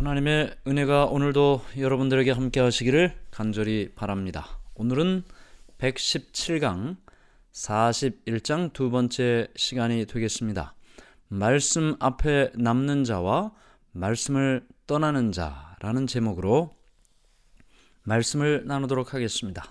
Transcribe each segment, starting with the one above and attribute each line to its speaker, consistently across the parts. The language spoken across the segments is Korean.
Speaker 1: 하나님의 은혜가 오늘도 여러분들에게 함께 하시기를 간절히 바랍니다. 오늘은 117강 41장 두 번째 시간이 되겠습니다. 말씀 앞에 남는 자와 말씀을 떠나는 자라는 제목으로 말씀을 나누도록 하겠습니다.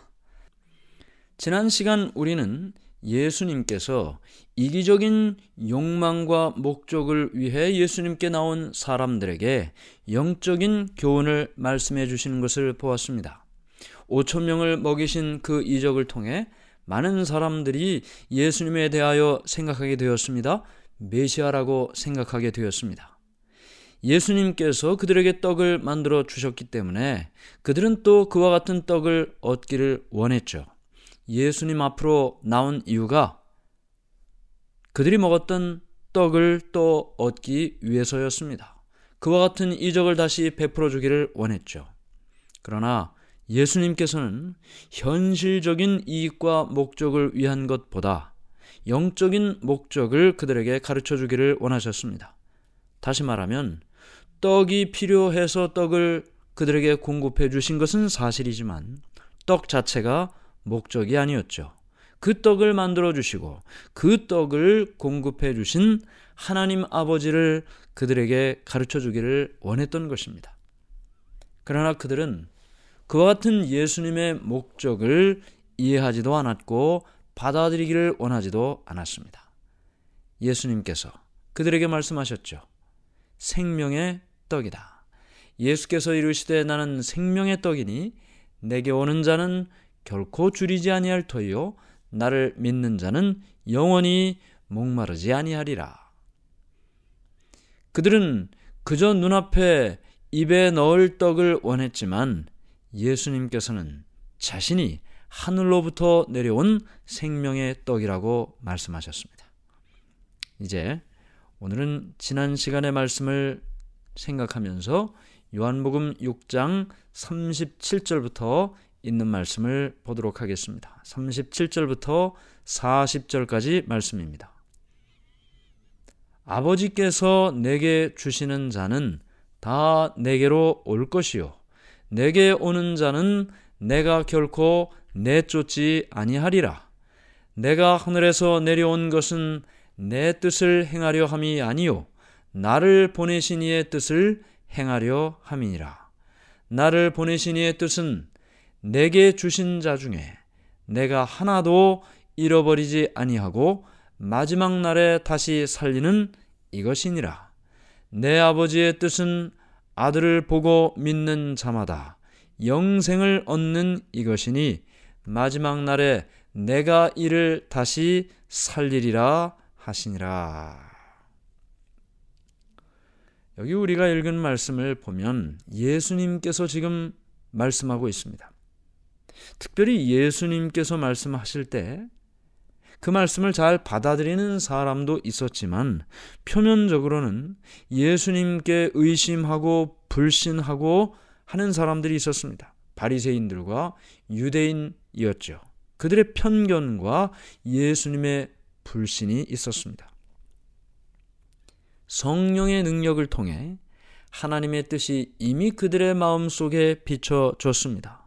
Speaker 1: 지난 시간 우리는 예수님께서 이기적인 욕망과 목적을 위해 예수님께 나온 사람들에게 영적인 교훈을 말씀해 주시는 것을 보았습니다. 5천 명을 먹이신 그 이적을 통해 많은 사람들이 예수님에 대하여 생각하게 되었습니다. 메시아라고 생각하게 되었습니다. 예수님께서 그들에게 떡을 만들어 주셨기 때문에 그들은 또 그와 같은 떡을 얻기를 원했죠. 예수님 앞으로 나온 이유가 그들이 먹었던 떡을 또 얻기 위해서였습니다. 그와 같은 이적을 다시 베풀어 주기를 원했죠. 그러나 예수님께서는 현실적인 이익과 목적을 위한 것보다 영적인 목적을 그들에게 가르쳐 주기를 원하셨습니다. 다시 말하면 떡이 필요해서 떡을 그들에게 공급해 주신 것은 사실이지만 떡 자체가 목적이 아니었죠. 그 떡을 만들어 주시고 그 떡을 공급해 주신 하나님 아버지를 그들에게 가르쳐 주기를 원했던 것입니다. 그러나 그들은 그와 같은 예수님의 목적을 이해하지도 않았고 받아들이기를 원하지도 않았습니다. 예수님께서 그들에게 말씀하셨죠. 생명의 떡이다. 예수께서 이르시되 나는 생명의 떡이니 내게 오는 자는 결코 줄이지 아니할 터이요 나를 믿는 자는 영원히 목마르지 아니하리라. 그들은 그저 눈앞에 입에 넣을 떡을 원했지만 예수님께서는 자신이 하늘로부터 내려온 생명의 떡이라고 말씀하셨습니다. 이제 오늘은 지난 시간의 말씀을 생각하면서 요한복음 6장 37절부터 있는 말씀을 보도록 하겠습니다. 37절부터 40절까지 말씀입니다. 아버지께서 내게 주시는 자는 다 내게로 올 것이요 내게 오는 자는 내가 결코 내쫓지 아니하리라. 내가 하늘에서 내려온 것은 내 뜻을 행하려 함이 아니요 나를 보내신 이의 뜻을 행하려 함이니라. 나를 보내신 이의 뜻은 내게 주신 자 중에 내가 하나도 잃어버리지 아니하고 마지막 날에 다시 살리는 이것이니라. 내 아버지의 뜻은 아들을 보고 믿는 자마다 영생을 얻는 이것이니 마지막 날에 내가 이를 다시 살리리라 하시니라. 여기 우리가 읽은 말씀을 보면 예수님께서 지금 말씀하고 있습니다. 특별히 예수님께서 말씀하실 때 그 말씀을 잘 받아들이는 사람도 있었지만 표면적으로는 예수님께 의심하고 불신하고 하는 사람들이 있었습니다. 바리새인들과 유대인이었죠. 그들의 편견과 예수님의 불신이 있었습니다. 성령의 능력을 통해 하나님의 뜻이 이미 그들의 마음속에 비춰졌습니다.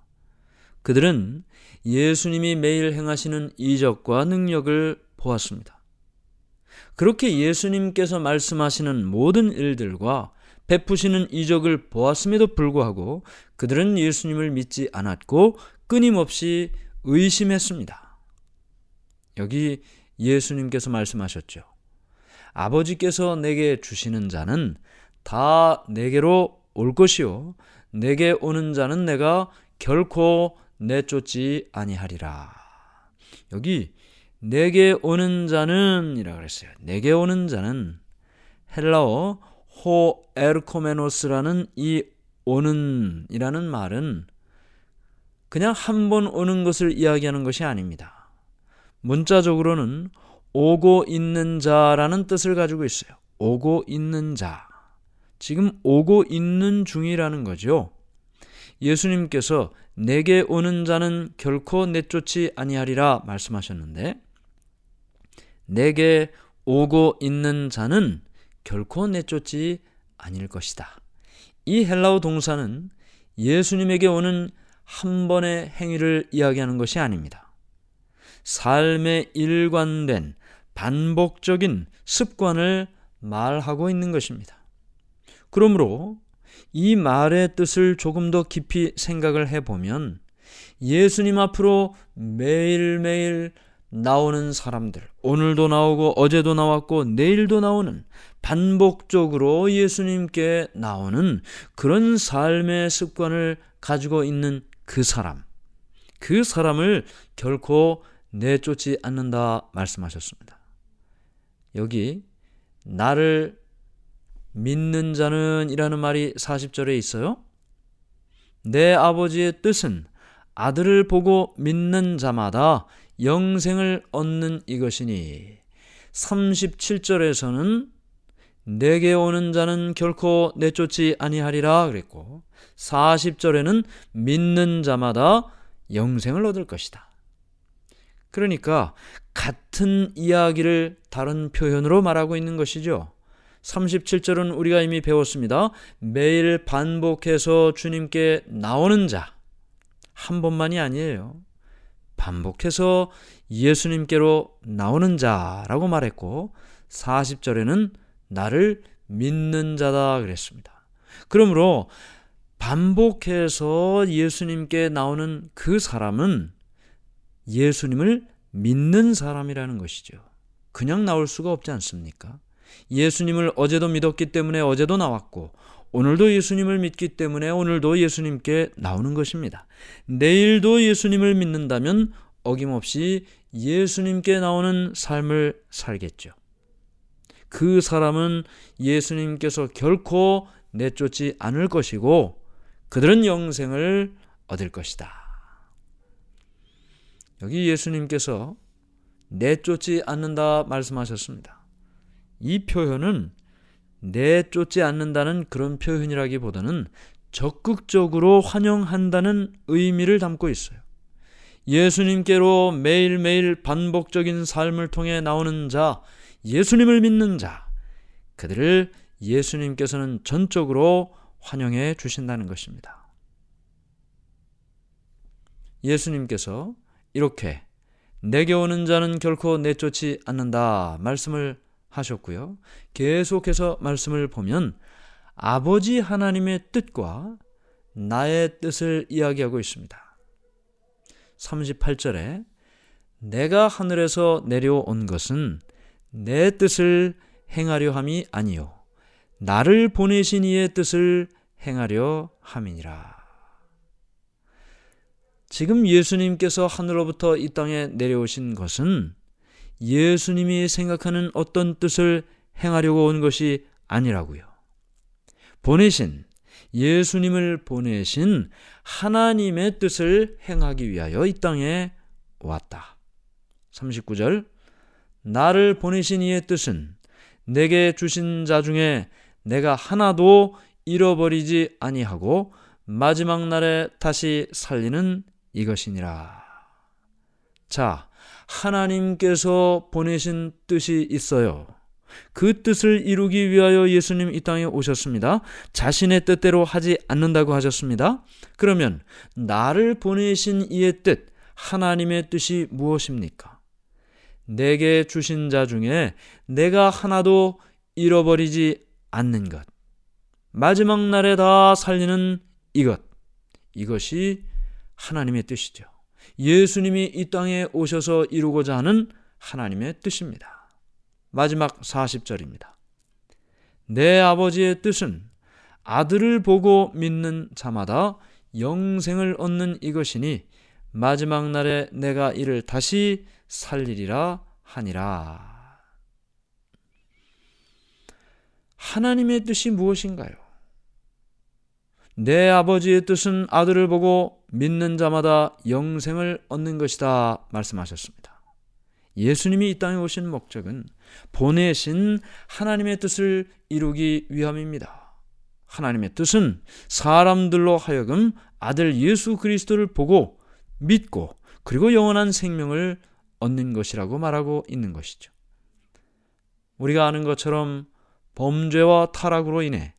Speaker 1: 그들은 예수님이 매일 행하시는 이적과 능력을 보았습니다. 그렇게 예수님께서 말씀하시는 모든 일들과 베푸시는 이적을 보았음에도 불구하고 그들은 예수님을 믿지 않았고 끊임없이 의심했습니다. 여기 예수님께서 말씀하셨죠. 아버지께서 내게 주시는 자는 다 내게로 올 것이요 내게 오는 자는 내가 결코 내쫓지 아니하리라. 여기 내게 오는 자는 이라고 그랬어요. 내게 오는 자는 헬라어 호 에르코메노스라는 이 오는 이라는 말은 그냥 한 번 오는 것을 이야기하는 것이 아닙니다. 문자적으로는 오고 있는 자라는 뜻을 가지고 있어요. 오고 있는 자. 지금 오고 있는 중이라는 거죠. 예수님께서 내게 오는 자는 결코 내쫓지 아니하리라 말씀하셨는데 내게 오고 있는 자는 결코 내쫓지 아닐 것이다. 이 헬라어 동사는 예수님에게 오는 한 번의 행위를 이야기하는 것이 아닙니다. 삶의 일관된 반복적인 습관을 말하고 있는 것입니다. 그러므로 이 말의 뜻을 조금 더 깊이 생각을 해보면 예수님 앞으로 매일매일 나오는 사람들, 오늘도 나오고 어제도 나왔고 내일도 나오는, 반복적으로 예수님께 나오는 그런 삶의 습관을 가지고 있는 그 사람을 결코 내쫓지 않는다 말씀하셨습니다. 여기 나를 믿는 자는 이라는 말이 40절에 있어요. 내 아버지의 뜻은 아들을 보고 믿는 자마다 영생을 얻는 이것이니, 37절에서는 내게 오는 자는 결코 내쫓지 아니하리라 그랬고, 40절에는 믿는 자마다 영생을 얻을 것이다. 그러니까 같은 이야기를 다른 표현으로 말하고 있는 것이죠. 37절은 우리가 이미 배웠습니다. 매일 반복해서 주님께 나오는 자, 한 번만이 아니에요. 반복해서 예수님께로 나오는 자라고 말했고, 40절에는 나를 믿는 자다 그랬습니다. 그러므로 반복해서 예수님께 나오는 그 사람은 예수님을 믿는 사람이라는 것이죠. 그냥 나올 수가 없지 않습니까? 예수님을 어제도 믿었기 때문에 어제도 나왔고, 오늘도 예수님을 믿기 때문에 오늘도 예수님께 나오는 것입니다. 내일도 예수님을 믿는다면 어김없이 예수님께 나오는 삶을 살겠죠. 그 사람은 예수님께서 결코 내쫓지 않을 것이고, 그들은 영생을 얻을 것이다. 여기 예수님께서 내쫓지 않는다 말씀하셨습니다. 이 표현은 내쫓지 않는다는 그런 표현이라기보다는 적극적으로 환영한다는 의미를 담고 있어요. 예수님께로 매일매일 반복적인 삶을 통해 나오는 자, 예수님을 믿는 자, 그들을 예수님께서는 전적으로 환영해 주신다는 것입니다. 예수님께서 이렇게 내게 오는 자는 결코 내쫓지 않는다 말씀을 하셨고요. 계속해서 말씀을 보면 아버지 하나님의 뜻과 나의 뜻을 이야기하고 있습니다. 38절에 내가 하늘에서 내려온 것은 내 뜻을 행하려 함이 아니요 나를 보내신 이의 뜻을 행하려 함이니라. 지금 예수님께서 하늘로부터 이 땅에 내려오신 것은 예수님이 생각하는 어떤 뜻을 행하려고 온 것이 아니라고요. 예수님을 보내신 하나님의 뜻을 행하기 위하여 이 땅에 왔다. 39절 나를 보내신 이의 뜻은 내게 주신 자 중에 내가 하나도 잃어버리지 아니하고 마지막 날에 다시 살리는 이것이니라. 자, 하나님께서 보내신 뜻이 있어요. 그 뜻을 이루기 위하여 예수님 이 땅에 오셨습니다. 자신의 뜻대로 하지 않는다고 하셨습니다. 그러면 나를 보내신 이의 뜻, 하나님의 뜻이 무엇입니까? 내게 주신 자 중에 내가 하나도 잃어버리지 않는 것, 마지막 날에 다 살리는 이것이 하나님의 뜻이죠. 예수님이 이 땅에 오셔서 이루고자 하는 하나님의 뜻입니다. 마지막 40절입니다. 내 아버지의 뜻은 아들을 보고 믿는 자마다 영생을 얻는 이것이니 마지막 날에 내가 이를 다시 살리리라 하니라. 하나님의 뜻이 무엇인가요? 내 아버지의 뜻은 아들을 보고 믿는 자마다 영생을 얻는 것이다 말씀하셨습니다. 예수님이 이 땅에 오신 목적은 보내신 하나님의 뜻을 이루기 위함입니다. 하나님의 뜻은 사람들로 하여금 아들 예수 그리스도를 보고 믿고 그리고 영원한 생명을 얻는 것이라고 말하고 있는 것이죠. 우리가 아는 것처럼 범죄와 타락으로 인해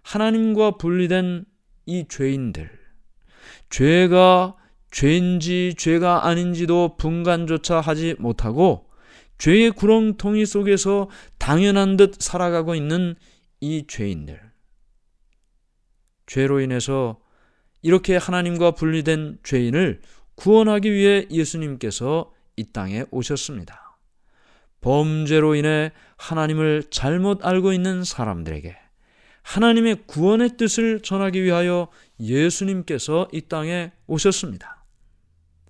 Speaker 1: 하나님과 분리된 이 죄인들, 죄가 죄인지 죄가 아닌지도 분간조차 하지 못하고 죄의 구렁텅이 속에서 당연한 듯 살아가고 있는 이 죄인들, 죄로 인해서 이렇게 하나님과 분리된 죄인을 구원하기 위해 예수님께서 이 땅에 오셨습니다. 범죄로 인해 하나님을 잘못 알고 있는 사람들에게 하나님의 구원의 뜻을 전하기 위하여 예수님께서 이 땅에 오셨습니다.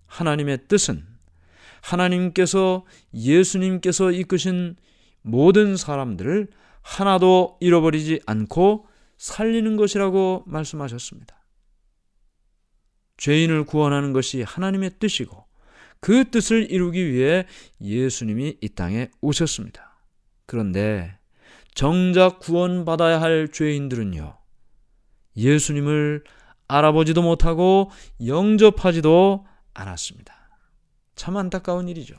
Speaker 1: 하나님의 뜻은 하나님께서 예수님께서 이끄신 모든 사람들을 하나도 잃어버리지 않고 살리는 것이라고 말씀하셨습니다. 죄인을 구원하는 것이 하나님의 뜻이고 그 뜻을 이루기 위해 예수님이 이 땅에 오셨습니다. 그런데 정작 구원받아야 할 죄인들은요, 예수님을 알아보지도 못하고 영접하지도 않았습니다. 참 안타까운 일이죠.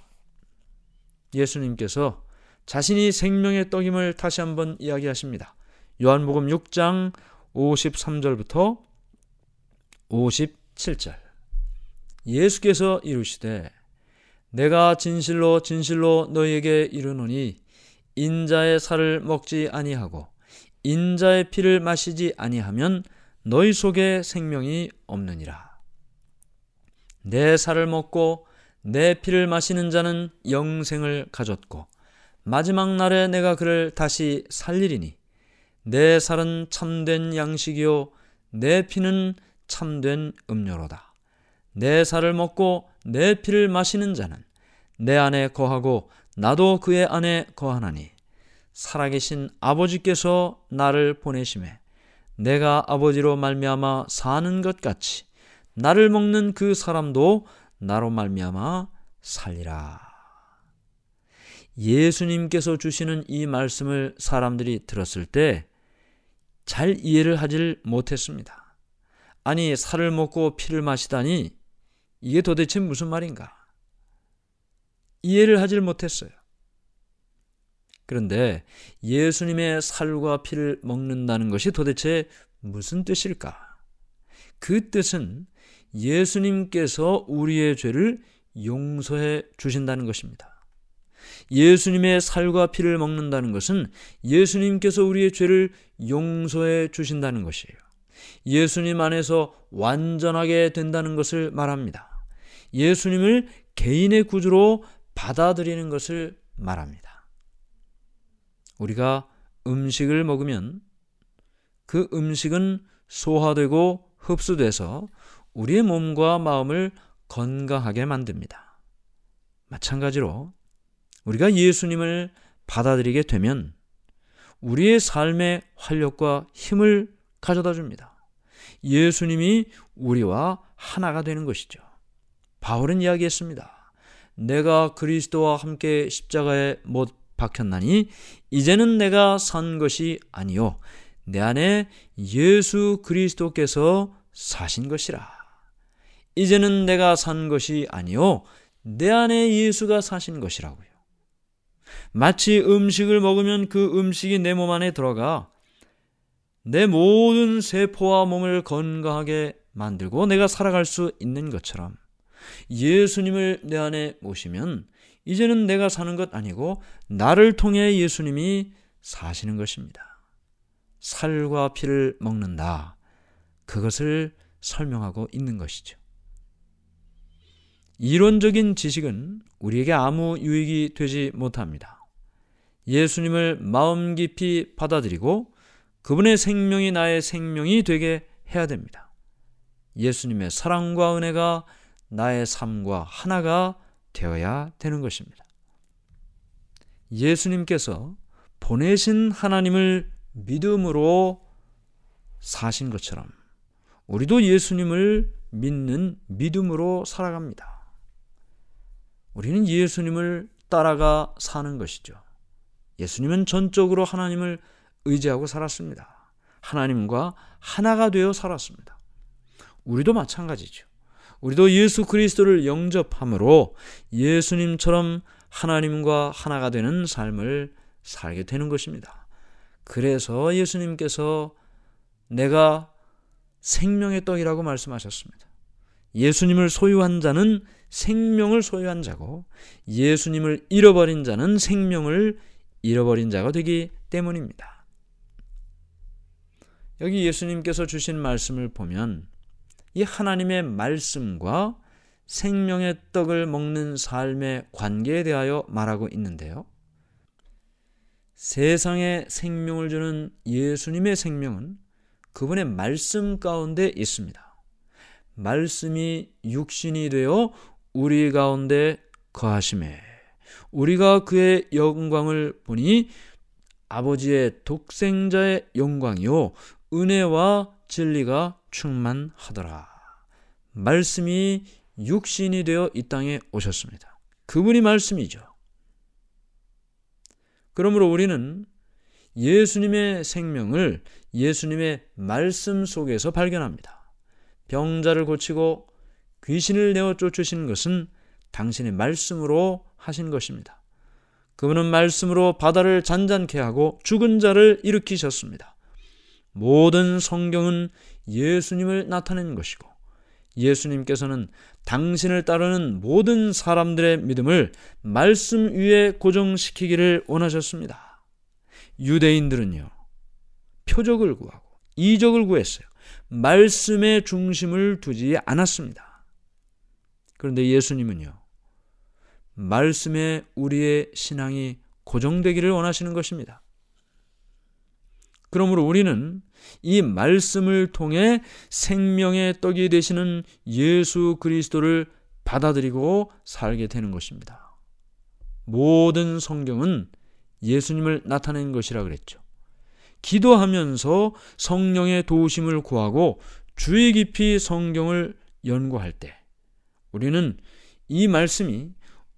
Speaker 1: 예수님께서 자신이 생명의 떡임을 다시 한번 이야기하십니다. 요한복음 6장 53절부터 57절. 예수께서 이르시되 내가 진실로 진실로 너희에게 이르노니 인자의 살을 먹지 아니하고 인자의 피를 마시지 아니하면 너희 속에 생명이 없느니라. 내 살을 먹고 내 피를 마시는 자는 영생을 가졌고 마지막 날에 내가 그를 다시 살리리니 내 살은 참된 양식이요 내 피는 참된 음료로다. 내 살을 먹고 내 피를 마시는 자는 내 안에 거하고 나도 그의 안에 거하나니 살아계신 아버지께서 나를 보내심에 내가 아버지로 말미암아 사는 것 같이 나를 먹는 그 사람도 나로 말미암아 살리라. 예수님께서 주시는 이 말씀을 사람들이 들었을 때 잘 이해를 하질 못했습니다. 아니, 살을 먹고 피를 마시다니 이게 도대체 무슨 말인가? 이해를 하질 못했어요. 그런데 예수님의 살과 피를 먹는다는 것이 도대체 무슨 뜻일까? 그 뜻은 예수님께서 우리의 죄를 용서해 주신다는 것입니다. 예수님의 살과 피를 먹는다는 것은 예수님께서 우리의 죄를 용서해 주신다는 것이에요. 예수님 안에서 완전하게 된다는 것을 말합니다. 예수님을 개인의 구주로 받아들이는 것을 말합니다. 우리가 음식을 먹으면 그 음식은 소화되고 흡수돼서 우리의 몸과 마음을 건강하게 만듭니다. 마찬가지로 우리가 예수님을 받아들이게 되면 우리의 삶의 활력과 힘을 가져다 줍니다. 예수님이 우리와 하나가 되는 것이죠. 바울은 이야기했습니다. 내가 그리스도와 함께 십자가에 못 박혔나니 이제는 내가 산 것이 아니요 내 안에 예수 그리스도께서 사신 것이라. 이제는 내가 산 것이 아니요 내 안에 예수가 사신 것이라고요. 마치 음식을 먹으면 그 음식이 내 몸 안에 들어가 내 모든 세포와 몸을 건강하게 만들고 내가 살아갈 수 있는 것처럼 예수님을 내 안에 모시면 이제는 내가 사는 것 아니고 나를 통해 예수님이 사시는 것입니다. 살과 피를 먹는다. 그것을 설명하고 있는 것이죠. 이론적인 지식은 우리에게 아무 유익이 되지 못합니다. 예수님을 마음 깊이 받아들이고 그분의 생명이 나의 생명이 되게 해야 됩니다. 예수님의 사랑과 은혜가 나의 삶과 하나가 되어야 되는 것입니다. 예수님께서 보내신 하나님을 믿음으로 사신 것처럼 우리도 예수님을 믿는 믿음으로 살아갑니다. 우리는 예수님을 따라가 사는 것이죠. 예수님은 전적으로 하나님을 의지하고 살았습니다. 하나님과 하나가 되어 살았습니다. 우리도 마찬가지죠. 우리도 예수 그리스도를 영접함으로 예수님처럼 하나님과 하나가 되는 삶을 살게 되는 것입니다. 그래서 예수님께서 내가 생명의 떡이라고 말씀하셨습니다. 예수님을 소유한 자는 생명을 소유한 자고 예수님을 잃어버린 자는 생명을 잃어버린 자가 되기 때문입니다. 여기 예수님께서 주신 말씀을 보면 이 하나님의 말씀과 생명의 떡을 먹는 삶의 관계에 대하여 말하고 있는데요. 세상에 생명을 주는 예수님의 생명은 그분의 말씀 가운데 있습니다. 말씀이 육신이 되어 우리 가운데 거하심에 우리가 그의 영광을 보니 아버지의 독생자의 영광이요 은혜와 진리가 충만하더라. 말씀이 육신이 되어 이 땅에 오셨습니다. 그분이 말씀이죠. 그러므로 우리는 예수님의 생명을 예수님의 말씀 속에서 발견합니다. 병자를 고치고 귀신을 내어 쫓으신 것은 당신의 말씀으로 하신 것입니다. 그분은 말씀으로 바다를 잔잔케 하고 죽은 자를 일으키셨습니다. 모든 성경은 예수님을 나타낸 것이고 예수님께서는 당신을 따르는 모든 사람들의 믿음을 말씀 위에 고정시키기를 원하셨습니다. 유대인들은요, 표적을 구하고 이적을 구했어요. 말씀의 중심을 두지 않았습니다. 그런데 예수님은요, 말씀에 우리의 신앙이 고정되기를 원하시는 것입니다. 그러므로 우리는 이 말씀을 통해 생명의 떡이 되시는 예수 그리스도를 받아들이고 살게 되는 것입니다. 모든 성경은 예수님을 나타낸 것이라 그랬죠. 기도하면서 성령의 도우심을 구하고 주의 깊이 성경을 연구할 때 우리는 이 말씀이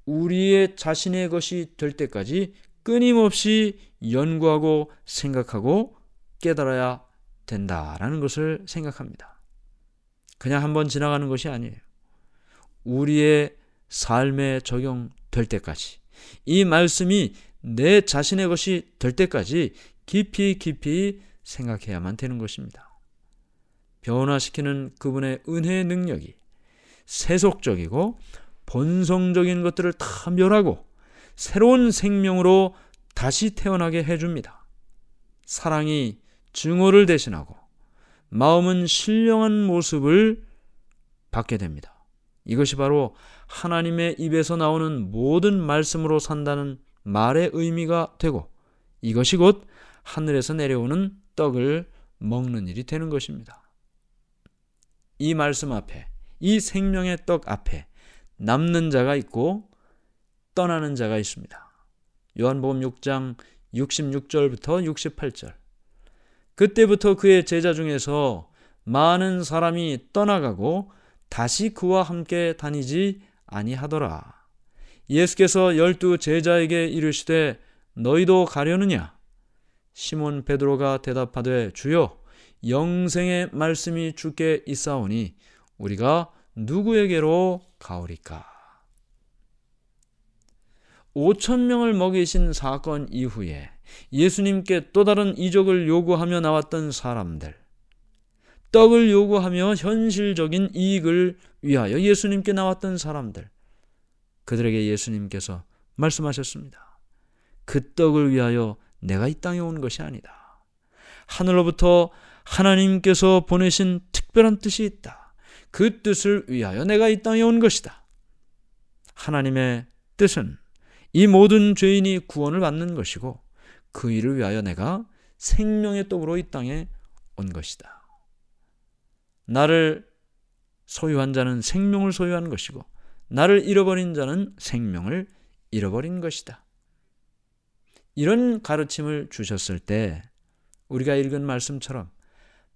Speaker 1: 우리의 자신의 것이 될 때까지 끊임없이 연구하고 생각하고 깨달아야 된다라는 것을 생각합니다. 그냥 한번 지나가는 것이 아니에요. 우리의 삶에 적용될 때까지, 이 말씀이 내 자신의 것이 될 때까지 깊이 생각해야만 되는 것입니다. 변화시키는 그분의 은혜의 능력이 세속적이고 본성적인 것들을 다 멸하고 새로운 생명으로 다시 태어나게 해줍니다. 사랑이 증오를 대신하고 마음은 신령한 모습을 받게 됩니다. 이것이 바로 하나님의 입에서 나오는 모든 말씀으로 산다는 말의 의미가 되고 이것이 곧 하늘에서 내려오는 떡을 먹는 일이 되는 것입니다. 이 말씀 앞에, 이 생명의 떡 앞에 남는 자가 있고 떠나는 자가 있습니다. 요한복음 6장 66절부터 68절. 그때부터 그의 제자 중에서 많은 사람이 떠나가고 다시 그와 함께 다니지 아니하더라. 예수께서 12 제자에게 이르시되 너희도 가려느냐? 시몬 베드로가 대답하되 주여 영생의 말씀이 주께 있사오니 우리가 누구에게로 가오리까? 5,000명을 먹이신 사건 이후에 예수님께 또 다른 이적을 요구하며 나왔던 사람들, 떡을 요구하며 현실적인 이익을 위하여 예수님께 나왔던 사람들, 그들에게 예수님께서 말씀하셨습니다. 그 떡을 위하여 내가 이 땅에 온 것이 아니다. 하늘로부터 하나님께서 보내신 특별한 뜻이 있다. 그 뜻을 위하여 내가 이 땅에 온 것이다. 하나님의 뜻은 이 모든 죄인이 구원을 받는 것이고 그 일을 위하여 내가 생명의 떡으로 이 땅에 온 것이다. 나를 소유한 자는 생명을 소유한 것이고 나를 잃어버린 자는 생명을 잃어버린 것이다. 이런 가르침을 주셨을 때 우리가 읽은 말씀처럼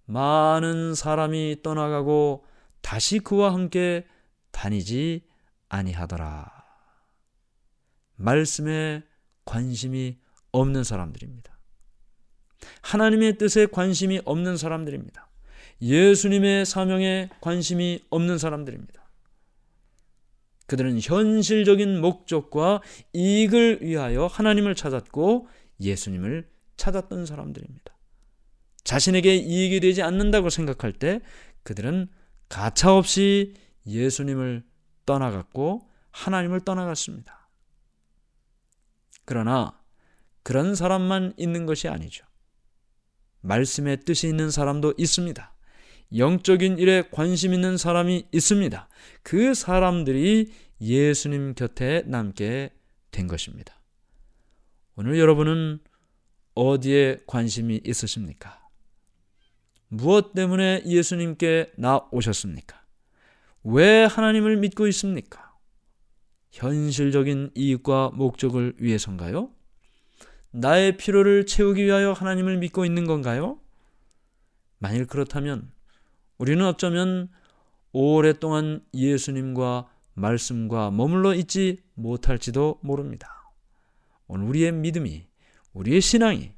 Speaker 1: 많은 사람이 떠나가고 다시 그와 함께 다니지 아니하더라. 말씀에 관심이 없는 사람들입니다. 하나님의 뜻에 관심이 없는 사람들입니다. 예수님의 사명에 관심이 없는 사람들입니다. 그들은 현실적인 목적과 이익을 위하여 하나님을 찾았고 예수님을 찾았던 사람들입니다. 자신에게 이익이 되지 않는다고 생각할 때 그들은 가차없이 예수님을 떠나갔고 하나님을 떠나갔습니다. 그러나 그런 사람만 있는 것이 아니죠. 말씀의 뜻이 있는 사람도 있습니다. 영적인 일에 관심 있는 사람이 있습니다. 그 사람들이 예수님 곁에 남게 된 것입니다. 오늘 여러분은 어디에 관심이 있으십니까? 무엇 때문에 예수님께 나오셨습니까? 왜 하나님을 믿고 있습니까? 현실적인 이익과 목적을 위해서인가요? 나의 필요를 채우기 위하여 하나님을 믿고 있는 건가요? 만일 그렇다면 우리는 어쩌면 오랫동안 예수님과 말씀과 머물러 있지 못할지도 모릅니다. 오늘 우리의 믿음이, 우리의 신앙이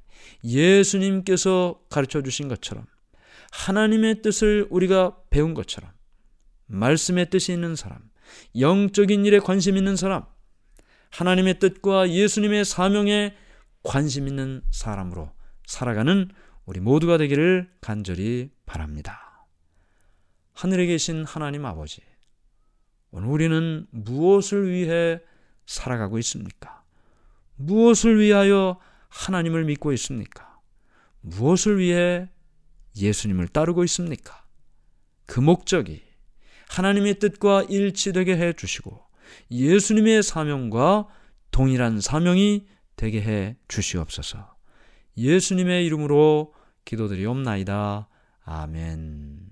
Speaker 1: 예수님께서 가르쳐 주신 것처럼 하나님의 뜻을 우리가 배운 것처럼 말씀의 뜻이 있는 사람, 영적인 일에 관심 있는 사람, 하나님의 뜻과 예수님의 사명에 관심 있는 사람으로 살아가는 우리 모두가 되기를 간절히 바랍니다. 하늘에 계신 하나님 아버지, 오늘 우리는 무엇을 위해 살아가고 있습니까? 무엇을 위하여 하나님을 믿고 있습니까? 무엇을 위해 예수님을 따르고 있습니까? 그 목적이 하나님의 뜻과 일치되게 해 주시고 예수님의 사명과 동일한 사명이 되게 해 주시옵소서. 예수님의 이름으로 기도드리옵나이다. 아멘.